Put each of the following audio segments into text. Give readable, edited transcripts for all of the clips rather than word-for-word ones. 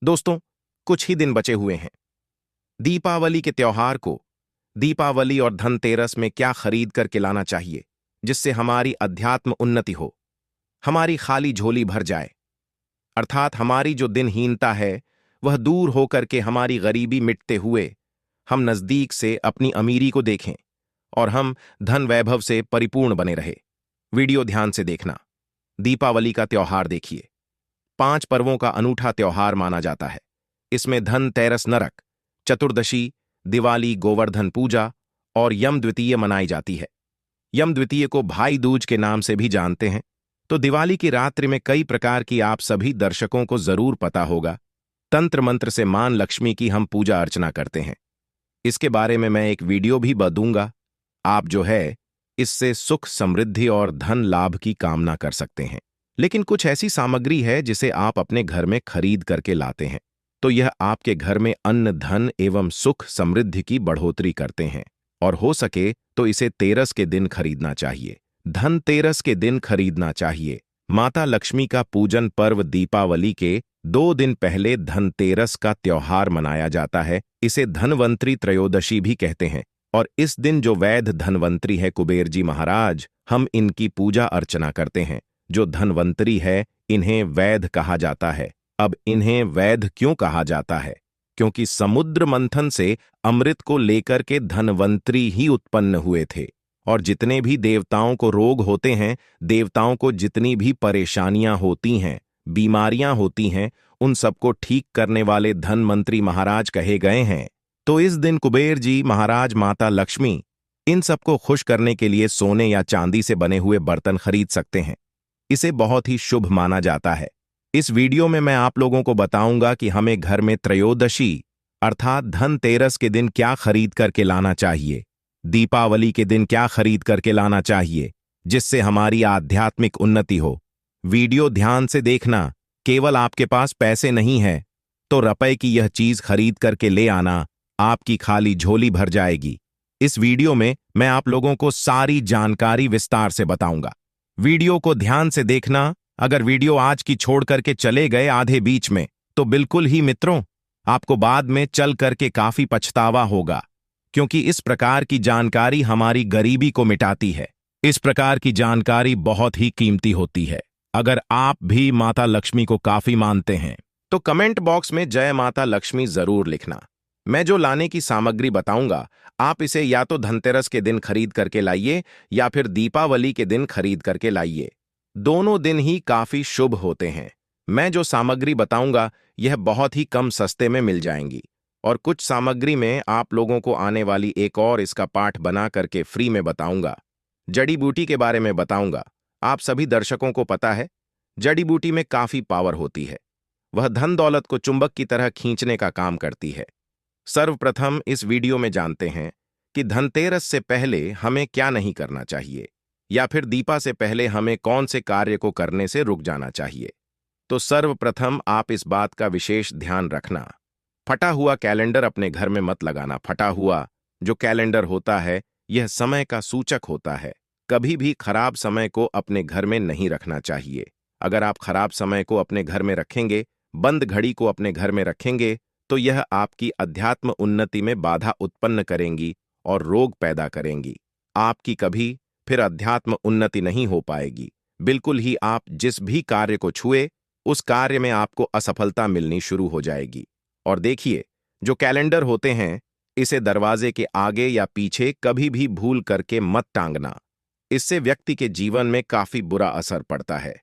दोस्तों, कुछ ही दिन बचे हुए हैं दीपावली के त्योहार को। दीपावली और धनतेरस में क्या खरीद करके लाना चाहिए जिससे हमारी अध्यात्म उन्नति हो, हमारी खाली झोली भर जाए, अर्थात हमारी जो दिनहीनता है वह दूर होकर के हमारी गरीबी मिटते हुए हम नजदीक से अपनी अमीरी को देखें और हम धन वैभव से परिपूर्ण बने रहे। वीडियो ध्यान से देखना। दीपावली का त्योहार देखिए। 5 पर्वों का अनूठा त्योहार माना जाता है। इसमें धनतेरस नरक चतुर्दशी, दिवाली गोवर्धन पूजा और यम द्वितीय मनाई जाती है। यम द्वितीय को भाई दूज के नाम से भी जानते हैं। तो दिवाली की रात्रि में कई प्रकार की आप सभी दर्शकों को जरूर पता होगा, तंत्र मंत्र से मां लक्ष्मी की हम पूजा अर्चना करते हैं। इसके बारे में मैं एक वीडियो भी दूंगा। आप जो है इससे सुख समृद्धि और धन लाभ की कामना कर सकते हैं। लेकिन कुछ ऐसी सामग्री है जिसे आप अपने घर में खरीद करके लाते हैं तो यह आपके घर में अन्न धन एवं सुख समृद्धि की बढ़ोतरी करते हैं, और हो सके तो इसे तेरस के दिन खरीदना चाहिए। धनतेरस के दिन खरीदना चाहिए। माता लक्ष्मी का पूजन पर्व दीपावली के 2 दिन पहले धनतेरस का त्योहार मनाया जाता है। इसे धनवंतरी त्रयोदशी भी कहते हैं। और इस दिन जो वैध धनवंतरी है कुबेर जी महाराज, हम इनकी पूजा अर्चना करते हैं। जो धनवंतरी है इन्हें वैध कहा जाता है। अब इन्हें वैध क्यों कहा जाता है? क्योंकि समुद्र मंथन से अमृत को लेकर के धनवंतरी ही उत्पन्न हुए थे। और जितने भी देवताओं को रोग होते हैं, देवताओं को जितनी भी परेशानियां होती हैं, बीमारियां होती हैं, उन सबको ठीक करने वाले धनवंतरी महाराज कहे गए हैं। तो इस दिन कुबेर जी महाराज, माता लक्ष्मी, इन सबको खुश करने के लिए सोने या चांदी से बने हुए बर्तन खरीद सकते हैं। इसे बहुत ही शुभ माना जाता है। इस वीडियो में मैं आप लोगों को बताऊंगा कि हमें घर में त्रयोदशी अर्थात धनतेरस के दिन क्या खरीद करके लाना चाहिए, दीपावली के दिन क्या खरीद करके लाना चाहिए जिससे हमारी आध्यात्मिक उन्नति हो। वीडियो ध्यान से देखना। केवल आपके पास पैसे नहीं है तो रुपए की यह चीज खरीद करके ले आना, आपकी खाली झोली भर जाएगी। इस वीडियो में मैं आप लोगों को सारी जानकारी विस्तार से बताऊंगा। वीडियो को ध्यान से देखना। अगर वीडियो आज की छोड़ करके चले गए आधे बीच में तो बिल्कुल ही मित्रों, आपको बाद में चल करके काफी पछतावा होगा, क्योंकि इस प्रकार की जानकारी हमारी गरीबी को मिटाती है। इस प्रकार की जानकारी बहुत ही कीमती होती है। अगर आप भी माता लक्ष्मी को काफी मानते हैं तो कमेंट बॉक्स में जय माता लक्ष्मी जरूर लिखना। मैं जो लाने की सामग्री बताऊंगा, आप इसे या तो धनतेरस के दिन खरीद करके लाइए या फिर दीपावली के दिन खरीद करके लाइए। दोनों दिन ही काफी शुभ होते हैं। मैं जो सामग्री बताऊंगा यह बहुत ही कम सस्ते में मिल जाएंगी, और कुछ सामग्री में आप लोगों को आने वाली एक और इसका पाठ बना करके फ्री में बताऊंगा। जड़ी बूटी के बारे में बताऊंगा। आप सभी दर्शकों को पता है जड़ी बूटी में काफी पावर होती है। वह धन दौलत को चुंबक की तरह खींचने का काम करती है। सर्वप्रथम इस वीडियो में जानते हैं कि धनतेरस से पहले हमें क्या नहीं करना चाहिए, या फिर दीपा से पहले हमें कौन से कार्य को करने से रुक जाना चाहिए। तो सर्वप्रथम आप इस बात का विशेष ध्यान रखना, फटा हुआ कैलेंडर अपने घर में मत लगाना। फटा हुआ जो कैलेंडर होता है यह समय का सूचक होता है। कभी भी खराब समय को अपने घर में नहीं रखना चाहिए। अगर आप खराब समय को अपने घर में रखेंगे, बंद घड़ी को अपने घर में रखेंगे, तो यह आपकी अध्यात्म उन्नति में बाधा उत्पन्न करेंगी और रोग पैदा करेंगी। आपकी कभी फिर अध्यात्म उन्नति नहीं हो पाएगी। बिल्कुल ही आप जिस भी कार्य को छुए उस कार्य में आपको असफलता मिलनी शुरू हो जाएगी। और देखिए, जो कैलेंडर होते हैं इसे दरवाजे के आगे या पीछे कभी भी भूल करके मत टांगना। इससे व्यक्ति के जीवन में काफी बुरा असर पड़ता है।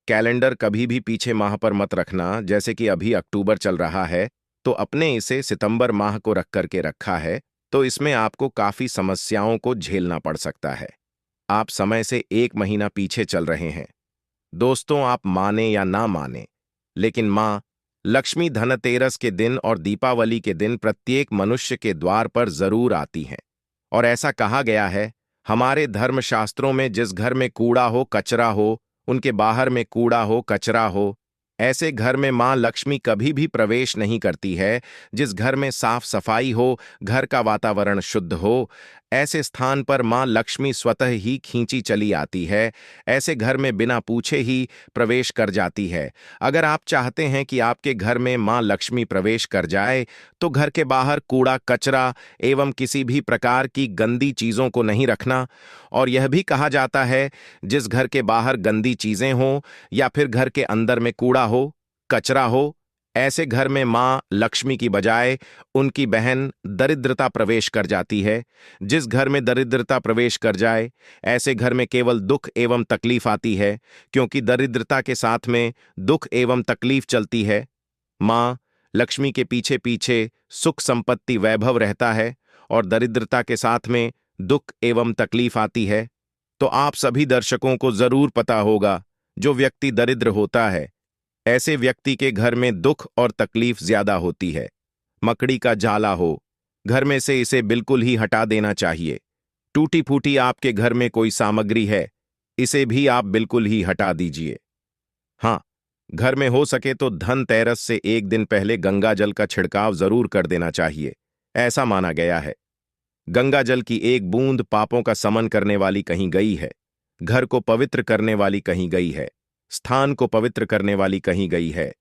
कैलेंडर कभी भी पीछे माह पर मत रखना। जैसे कि अभी अक्टूबर चल रहा है तो अपने इसे सितंबर माह को रख करके रखा है, तो इसमें आपको काफी समस्याओं को झेलना पड़ सकता है। आप समय से 1 महीना पीछे चल रहे हैं। दोस्तों, आप माने या ना माने, लेकिन मां लक्ष्मी धनतेरस के दिन और दीपावली के दिन प्रत्येक मनुष्य के द्वार पर जरूर आती हैं। और ऐसा कहा गया है हमारे धर्मशास्त्रों में, जिस घर में कूड़ा हो कचरा हो, उनके बाहर में कूड़ा हो कचरा हो, ऐसे घर में मां लक्ष्मी कभी भी प्रवेश नहीं करती है। जिस घर में साफ सफाई हो, घर का वातावरण शुद्ध हो, ऐसे स्थान पर मां लक्ष्मी स्वतः ही खींची चली आती है। ऐसे घर में बिना पूछे ही प्रवेश कर जाती है। अगर आप चाहते हैं कि आपके घर में मां लक्ष्मी प्रवेश कर जाए, तो घर के बाहर कूड़ा कचरा एवं किसी भी प्रकार की गंदी चीजों को नहीं रखना। और यह भी कहा जाता है, जिस घर के बाहर गंदी चीजें हों या फिर घर के अंदर में कूड़ा हो, कचरा हो, ऐसे घर में मां लक्ष्मी की बजाय उनकी बहन दरिद्रता प्रवेश कर जाती है। जिस घर में दरिद्रता प्रवेश कर जाए, ऐसे घर में केवल दुख एवं तकलीफ आती है, क्योंकि दरिद्रता के साथ में दुख एवं तकलीफ चलती है। मां लक्ष्मी के पीछे पीछे सुख संपत्ति वैभव रहता है और दरिद्रता के साथ में दुख एवं तकलीफ आती है। तो आप सभी दर्शकों को जरूर पता होगा, जो व्यक्ति दरिद्र होता है, ऐसे व्यक्ति के घर में दुख और तकलीफ ज्यादा होती है। मकड़ी का जाला हो घर में से इसे बिल्कुल ही हटा देना चाहिए। टूटी फूटी आपके घर में कोई सामग्री है, इसे भी आप बिल्कुल ही हटा दीजिए। हाँ, घर में हो सके तो धनतेरस से एक दिन पहले गंगा जल का छिड़काव जरूर कर देना चाहिए। ऐसा माना गया है, गंगा जल की एक बूंद पापों का समन करने वाली कहीं गई है, घर को पवित्र करने वाली कहीं गई है, स्थान को पवित्र करने वाली कहीं गई है।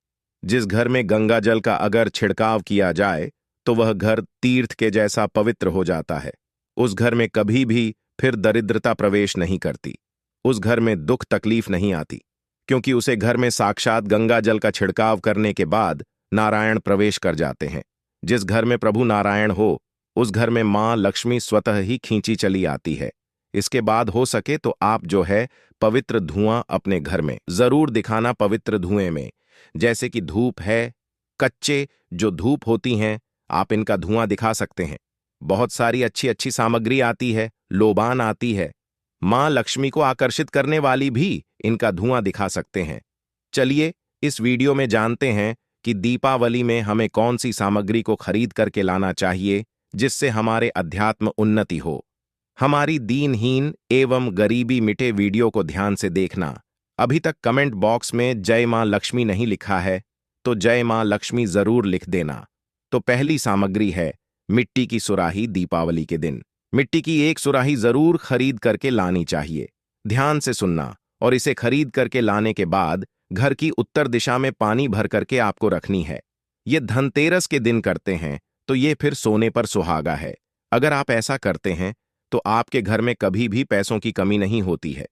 जिस घर में गंगा जल का अगर छिड़काव किया जाए, तो वह घर तीर्थ के जैसा पवित्र हो जाता है। उस घर में कभी भी फिर दरिद्रता प्रवेश नहीं करती। उस घर में दुख तकलीफ नहीं आती, क्योंकि उसे घर में साक्षात गंगा जल का छिड़काव करने के बाद नारायण प्रवेश कर जाते हैं। जिस घर में प्रभु नारायण हो, उस घर में मां लक्ष्मी स्वतः ही खींची चली आती है। इसके बाद हो सके तो आप जो है पवित्र धुआं अपने घर में जरूर दिखाना। पवित्र धुएं में जैसे कि धूप है, कच्चे जो धूप होती हैं, आप इनका धुआं दिखा सकते हैं। बहुत सारी अच्छी अच्छी सामग्री आती है, लोबान आती है, मां लक्ष्मी को आकर्षित करने वाली भी इनका धुआं दिखा सकते हैं। चलिए इस वीडियो में जानते हैं कि दीपावली में हमें कौन सी सामग्री को खरीद करके लाना चाहिए, जिससे हमारे अध्यात्म उन्नति हो। हमारी दीनहीन एवं गरीबी मिटे वीडियो को ध्यान से देखना। अभी तक कमेंट बॉक्स में जय मां लक्ष्मी नहीं लिखा है, तो जय मां लक्ष्मी जरूर लिख देना। तो पहली सामग्री है मिट्टी की सुराही। दीपावली के दिन मिट्टी की एक सुराही जरूर खरीद करके लानी चाहिए। ध्यान से सुनना, और इसे खरीद करके लाने के बाद घर की उत्तर दिशा में पानी भर करके आपको रखनी है। ये धनतेरस के दिन करते हैं, तो ये फिर सोने पर सुहागा है। अगर आप ऐसा करते हैं तो आपके घर में कभी भी पैसों की कमी नहीं होती है।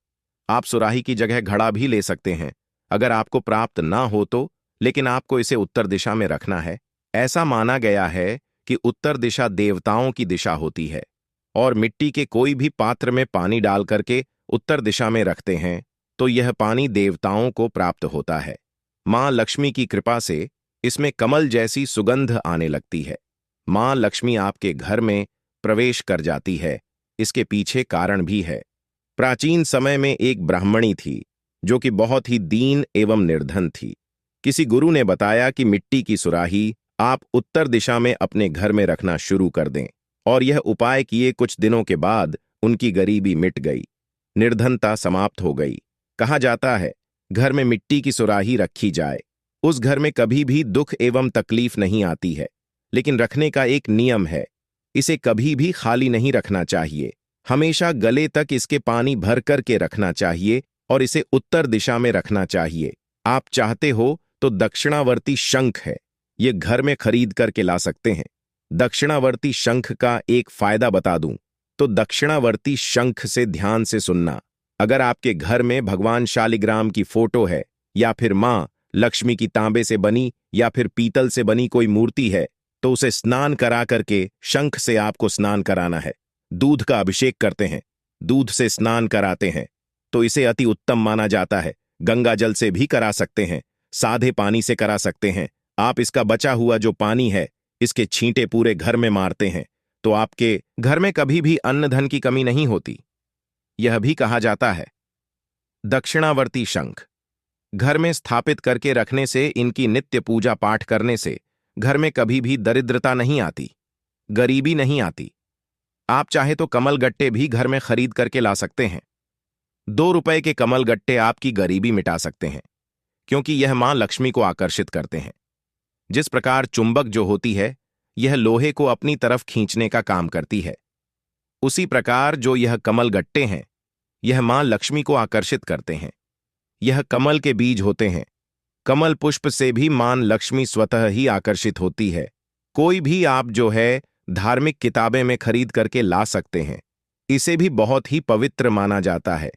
आप सुराही की जगह घड़ा भी ले सकते हैं, अगर आपको प्राप्त ना हो तो, लेकिन आपको इसे उत्तर दिशा में रखना है। ऐसा माना गया है कि उत्तर दिशा देवताओं की दिशा होती है, और मिट्टी के कोई भी पात्र में पानी डाल करके उत्तर दिशा में रखते हैं, तो यह पानी देवताओं को प्राप्त होता है। मां लक्ष्मी की कृपा से इसमें कमल जैसी सुगंध आने लगती है। मां लक्ष्मी आपके घर में प्रवेश कर जाती है। इसके पीछे कारण भी है। प्राचीन समय में एक ब्राह्मणी थी, जो कि बहुत ही दीन एवं निर्धन थी। किसी गुरु ने बताया कि मिट्टी की सुराही आप उत्तर दिशा में अपने घर में रखना शुरू कर दें, और यह उपाय किए कुछ दिनों के बाद उनकी गरीबी मिट गई, निर्धनता समाप्त हो गई। कहा जाता है, घर में मिट्टी की सुराही रखी जाए, उस घर में कभी भी दुख एवं तकलीफ नहीं आती है। लेकिन रखने का एक नियम है, इसे कभी भी खाली नहीं रखना चाहिए। हमेशा गले तक इसके पानी भर करके रखना चाहिए, और इसे उत्तर दिशा में रखना चाहिए। आप चाहते हो तो दक्षिणावर्ती शंख है, ये घर में खरीद करके ला सकते हैं। दक्षिणावर्ती शंख का एक फायदा बता दूं, तो दक्षिणावर्ती शंख से ध्यान से सुनना। अगर आपके घर में भगवान शालिग्राम की फोटो है, या फिर मां लक्ष्मी की तांबे से बनी या फिर पीतल से बनी कोई मूर्ति है, तो उसे स्नान करा करके शंख से आपको स्नान कराना है। दूध का अभिषेक करते हैं, दूध से स्नान कराते हैं, तो इसे अति उत्तम माना जाता है। गंगा जल से भी करा सकते हैं, साधे पानी से करा सकते हैं। आप इसका बचा हुआ जो पानी है, इसके छींटे पूरे घर में मारते हैं, तो आपके घर में कभी भी अन्न धन की कमी नहीं होती। यह भी कहा जाता है, दक्षिणावर्ती शंख घर में स्थापित करके रखने से, इनकी नित्य पूजा पाठ करने से घर में कभी भी दरिद्रता नहीं आती, गरीबी नहीं आती। आप चाहे तो कमल गट्टे भी घर में खरीद करके ला सकते हैं। 2 रुपए के कमल गट्टे आपकी गरीबी मिटा सकते हैं, क्योंकि यह मां लक्ष्मी को आकर्षित करते हैं। जिस प्रकार चुंबक जो होती है, यह लोहे को अपनी तरफ खींचने का काम करती है। उसी प्रकार जो यह कमल गट्टे हैं, यह मां लक्ष्मी को आकर्षित करते हैं। यह कमल के बीज होते हैं। कमल पुष्प से भी मां लक्ष्मी स्वतः ही आकर्षित होती है। कोई भी आप जो है धार्मिक किताबें में खरीद करके ला सकते हैं। इसे भी बहुत ही पवित्र माना जाता है।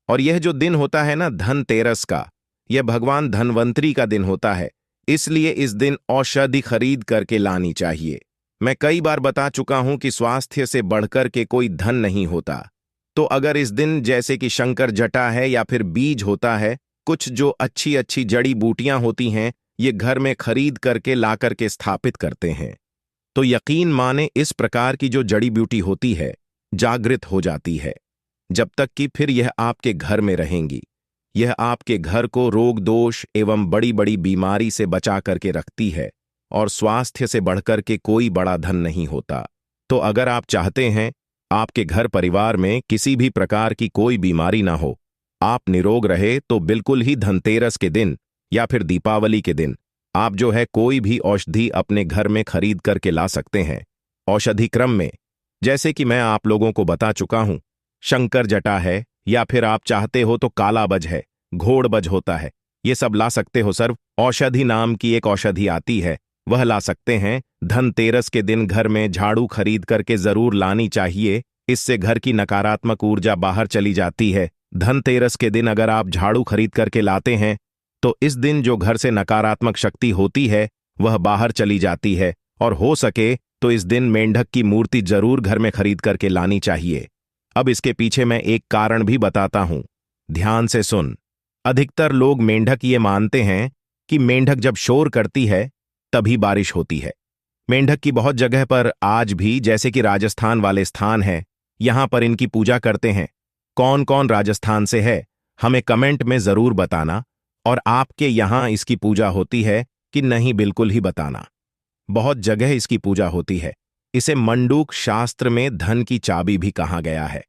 और यह जो दिन होता है ना धनतेरस का, यह भगवान धनवंतरी का दिन होता है। इसलिए इस दिन औषधि खरीद करके लानी चाहिए। मैं कई बार बता चुका हूं कि स्वास्थ्य से बढ़कर के कोई धन नहीं होता। तो अगर इस दिन जैसे कि शंकर जटा है या फिर बीज होता है, कुछ जो अच्छी अच्छी जड़ी बूटियां होती हैं, ये घर में खरीद करके ला करके स्थापित करते हैं, तो यकीन माने इस प्रकार की जो जड़ी बूटी होती है जागृत हो जाती है। जब तक कि फिर यह आपके घर में रहेंगी, यह आपके घर को रोग दोष एवं बड़ी बड़ी बीमारी से बचा करके रखती है। और स्वास्थ्य से बढ़कर के कोई बड़ा धन नहीं होता। तो अगर आप चाहते हैं आपके घर परिवार में किसी भी प्रकार की कोई बीमारी ना हो, आप निरोग रहे, तो बिल्कुल ही धनतेरस के दिन या फिर दीपावली के दिन आप जो है कोई भी औषधि अपने घर में खरीद करके ला सकते हैं। औषधि क्रम में जैसे कि मैं आप लोगों को बता चुका हूं, शंकर जटा है या फिर आप चाहते हो तो काला बज है, घोड़ बज होता है, ये सब ला सकते हो। सर्व औषधि नाम की एक औषधि आती है, वह ला सकते हैं। धनतेरस के दिन घर में झाड़ू खरीद करके जरूर लानी चाहिए। इससे घर की नकारात्मक ऊर्जा बाहर चली जाती है। धनतेरस के दिन अगर आप झाड़ू खरीद करके लाते हैं तो इस दिन जो घर से नकारात्मक शक्ति होती है वह बाहर चली जाती है। और हो सके तो इस दिन मेंढक की मूर्ति जरूर घर में खरीद करके लानी चाहिए। अब इसके पीछे मैं एक कारण भी बताता हूं, ध्यान से सुन। अधिकतर लोग मेंढक ये मानते हैं कि मेंढक जब शोर करती है तभी बारिश होती है। मेंढक की बहुत जगह पर आज भी, जैसे कि राजस्थान वाले स्थान है, यहां पर इनकी पूजा करते हैं। कौन कौन राजस्थान से है हमें कमेंट में जरूर बताना। और आपके यहां इसकी पूजा होती है कि नहीं, बिल्कुल ही बताना। बहुत जगह इसकी पूजा होती है। इसे मंडूक शास्त्र में धन की चाबी भी कहा गया है।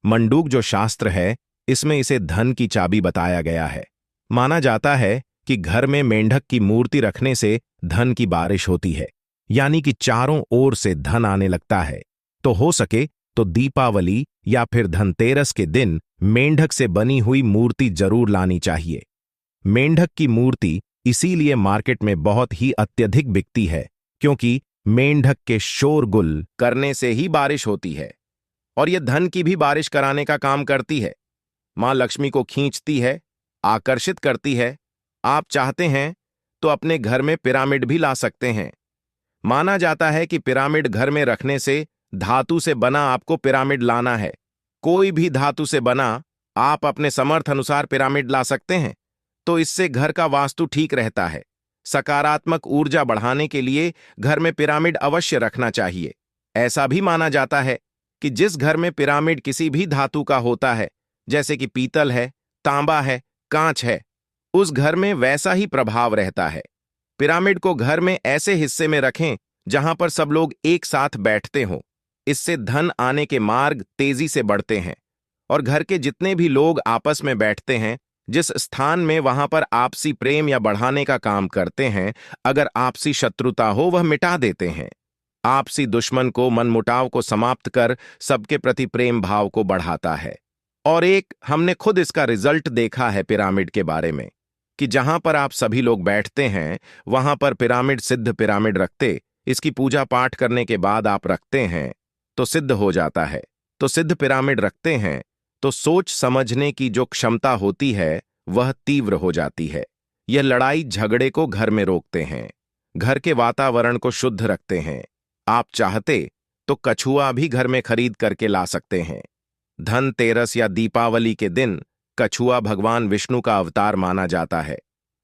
मंडूक जो शास्त्र है, इसमें इसे धन की चाबी बताया गया है। माना जाता है कि घर में मेंढक की मूर्ति रखने से धन की बारिश होती है, यानी कि चारों ओर से धन आने लगता है। तो हो सके तो दीपावली या फिर धनतेरस के दिन मेंढक से बनी हुई मूर्ति जरूर लानी चाहिए। मेंढक की मूर्ति इसीलिए मार्केट में बहुत ही अत्यधिक बिकती है, क्योंकि मेंढक के शोरगुल करने से ही बारिश होती है। और यह धन की भी बारिश कराने का काम करती है। मां लक्ष्मी को खींचती है, आकर्षित करती है। आप चाहते हैं तो अपने घर में पिरामिड भी ला सकते हैं। माना जाता है कि पिरामिड घर में रखने से धातु से बना आपको पिरामिड लाना है। कोई भी धातु से बना आप अपने समर्थ अनुसार पिरामिड ला सकते हैं। तो इससे घर का वास्तु ठीक रहता है। सकारात्मक ऊर्जा बढ़ाने के लिए घर में पिरामिड अवश्य रखना चाहिए। ऐसा भी माना जाता है कि जिस घर में पिरामिड किसी भी धातु का होता है, जैसे कि पीतल है, तांबा है, कांच है, उस घर में वैसा ही प्रभाव रहता है। पिरामिड को घर में ऐसे हिस्से में रखें जहां पर सब लोग एक साथ बैठते हों। इससे धन आने के मार्ग तेजी से बढ़ते हैं। और घर के जितने भी लोग आपस में बैठते हैं, जिस स्थान में, वहां पर आपसी प्रेम या बढ़ाने का काम करते हैं। अगर आपसी शत्रुता हो वह मिटा देते हैं। आपसी दुश्मन को, मनमुटाव को समाप्त कर सबके प्रति प्रेम भाव को बढ़ाता है। और एक हमने खुद इसका रिजल्ट देखा है पिरामिड के बारे में, कि जहां पर आप सभी लोग बैठते हैं वहां पर पिरामिड, सिद्ध पिरामिड रखते, इसकी पूजा पाठ करने के बाद आप रखते हैं तो सिद्ध हो जाता है। तो सिद्ध पिरामिड रखते हैं तो सोच समझने की जो क्षमता होती है वह तीव्र हो जाती है। यह लड़ाई झगड़े को घर में रोकते हैं, घर के वातावरण को शुद्ध रखते हैं। आप चाहते तो कछुआ भी घर में खरीद करके ला सकते हैं। धनतेरस या दीपावली के दिन कछुआ भगवान विष्णु का अवतार माना जाता है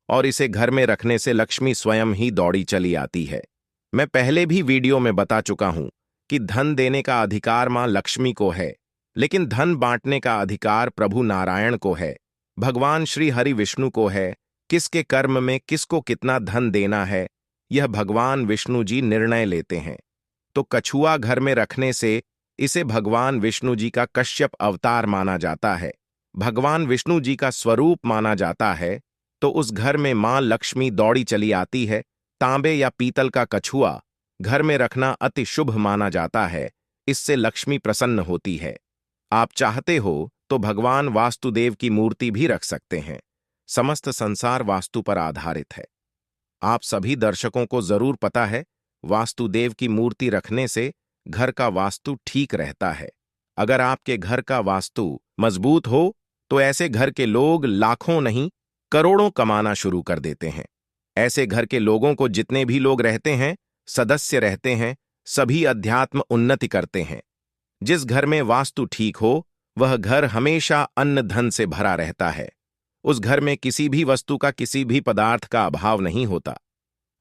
और इसे घर में रखने से लक्ष्मी स्वयं ही दौड़ी चली आती है। मैं पहले भी वीडियो में बता चुका हूं कि धन देने का अधिकार मां लक्ष्मी को है, लेकिन धन बांटने का अधिकार प्रभु नारायण को है, भगवान श्री हरि विष्णु को है। किसके कर्म में किसको कितना धन देना है, यह भगवान विष्णु जी निर्णय लेते हैं। तो कछुआ घर में रखने से इसे भगवान विष्णु जी का कश्यप अवतार माना जाता है, भगवान विष्णु जी का स्वरूप माना जाता है। तो उस घर में मां लक्ष्मी दौड़ी चली आती है। तांबे या पीतल का कछुआ घर में रखना अति शुभ माना जाता है, इससे लक्ष्मी प्रसन्न होती है। आप चाहते हो तो भगवान वास्तुदेव की मूर्ति भी रख सकते हैं। समस्त संसार वास्तु पर आधारित है। आप सभी दर्शकों को जरूर पता है, वास्तुदेव की मूर्ति रखने से घर का वास्तु ठीक रहता है। अगर आपके घर का वास्तु मजबूत हो तो ऐसे घर के लोग लाखों नहीं करोड़ों कमाना शुरू कर देते हैं। ऐसे घर के लोगों को जितने भी लोग रहते हैं, सदस्य रहते हैं, सभी अध्यात्म उन्नति करते हैं। जिस घर में वास्तु ठीक हो वह घर हमेशा अन्न धन से भरा रहता है। उस घर में किसी भी वस्तु का, किसी भी पदार्थ का अभाव नहीं होता।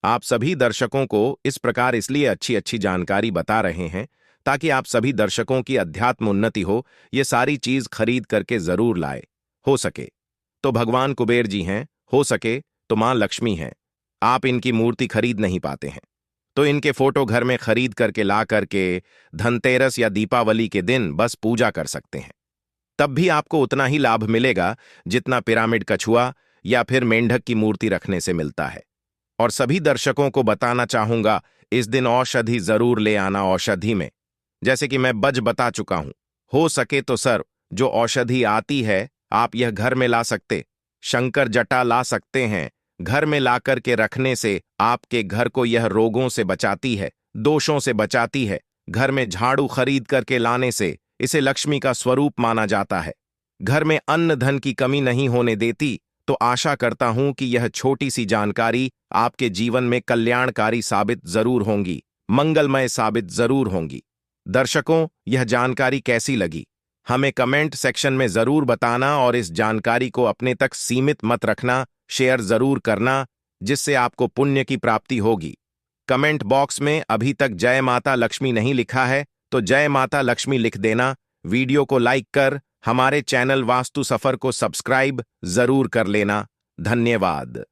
आप सभी दर्शकों को इस प्रकार इसलिए अच्छी अच्छी जानकारी बता रहे हैं ताकि आप सभी दर्शकों की अध्यात्म उन्नति हो। ये सारी चीज खरीद करके जरूर लाए। हो सके तो भगवान कुबेर जी हैं, हो सके तो मां लक्ष्मी हैं। आप इनकी मूर्ति खरीद नहीं पाते हैं तो इनके फोटो घर में खरीद करके ला करके धनतेरस या दीपावली के दिन बस पूजा कर सकते हैं। तब भी आपको उतना ही लाभ मिलेगा जितना पिरामिड कछुआ या फिर मेंढक की मूर्ति रखने से मिलता है। और सभी दर्शकों को बताना चाहूंगा, इस दिन औषधि जरूर ले आना। औषधि में जैसे कि मैं बता चुका हूं, हो सके तो सर जो औषधि आती है आप यह घर में ला सकते। शंकर जटा ला सकते हैं। घर में लाकर के रखने से आपके घर को यह रोगों से बचाती है, दोषों से बचाती है। घर में झाड़ू खरीद करके लाने से इसे लक्ष्मी का स्वरूप माना जाता है। घर में अन्न धन की कमी नहीं होने देती। तो आशा करता हूं कि यह छोटी सी जानकारी आपके जीवन में कल्याणकारी साबित जरूर होंगी, मंगलमय साबित जरूर होंगी। दर्शकों, यह जानकारी कैसी लगी हमें कमेंट सेक्शन में जरूर बताना और इस जानकारी को अपने तक सीमित मत रखना, शेयर जरूर करना जिससे आपको पुण्य की प्राप्ति होगी। कमेंट बॉक्स में अभी तक जय माता लक्ष्मी नहीं लिखा है तो जय माता लक्ष्मी लिख देना। वीडियो को लाइक कर हमारे चैनल वास्तु सफर को सब्सक्राइब जरूर कर लेना। धन्यवाद।